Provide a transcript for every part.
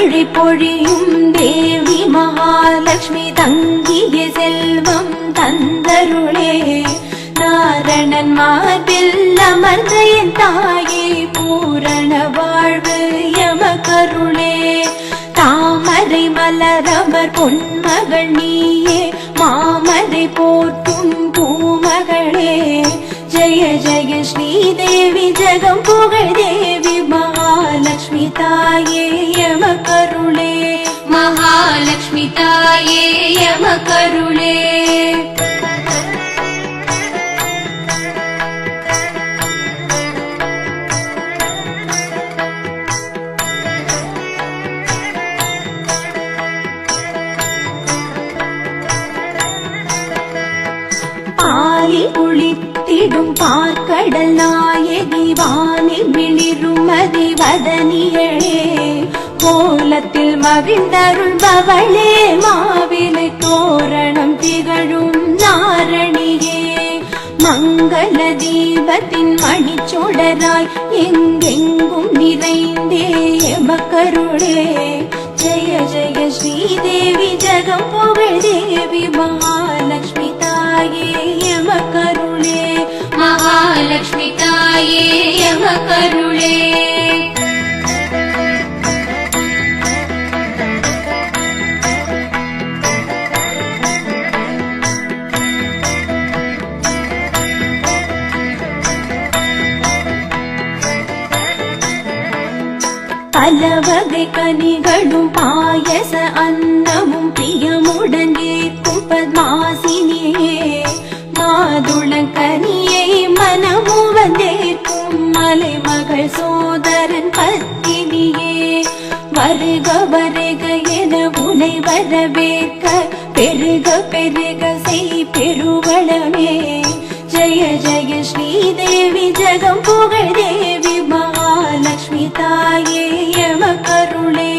மழை பொழியும் தேவி மகாலட்சுமி தங்கிய செல்வம் தந்தருளே. நாரணன் மார்பில் அமர்ந்த என் தாயே பூரண வாழ்வு எமக்கருளே. தாமரை மலரமர் பொன்மகள் நீயே மாமரை போற்றும் பூமகளே. ஜெய ஜெய ஸ்ரீதேவி ஜெகம் புகழ் தேவி மகாலட்சுமி தாயே எமக்கருளே. மகாலட்சுமி தாயே எமக்கருளே. பாலில் குளித்திடும் பார்க்கடல் நாயகி வானில் விளிருமதி வதனியளே. கோலத்தில் மகிழ்ந்தருள்பவளே மாவிலை தோரணம் திகழும் நாரணியே. மங்கள தீபத்தின் மணிச்சுடராய் எங்கெங்கும் நிறைந்தே எமக்கருளே. ஜெய ஜெய ஸ்ரீதேவி ஜெகம் புகழ் தேவி மகாலட்சுமி தாயே எமக்கருளே. மகாலட்சுமி தாயே எமக்கருளே. பலவகை கனிகளும் பாயச அன்னமும் பிரியமுடன் ஏற்கும் பத்மாசினியே. மாதுளங்கனியை மனமும் வந்தேற்கும் மலைமகள் சோதரன் பத்தினியே. வருக வருக என உனை வரவேற்க பெருக பெருக செய் பெருவளமே. ஜெய ஜெய ஸ்ரீதேவி ஜெகம் புகழ் தேவி மகாலட்சுமி தாயே எமக்கருளே.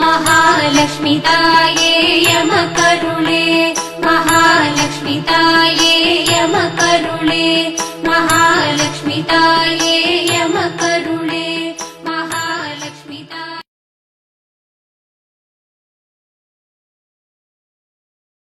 மகாலட்சுமி தாயே எமக்கருளே. மகாலட்சுமி தாயே எமக்கருளே. மகாலட்சுமி தாயே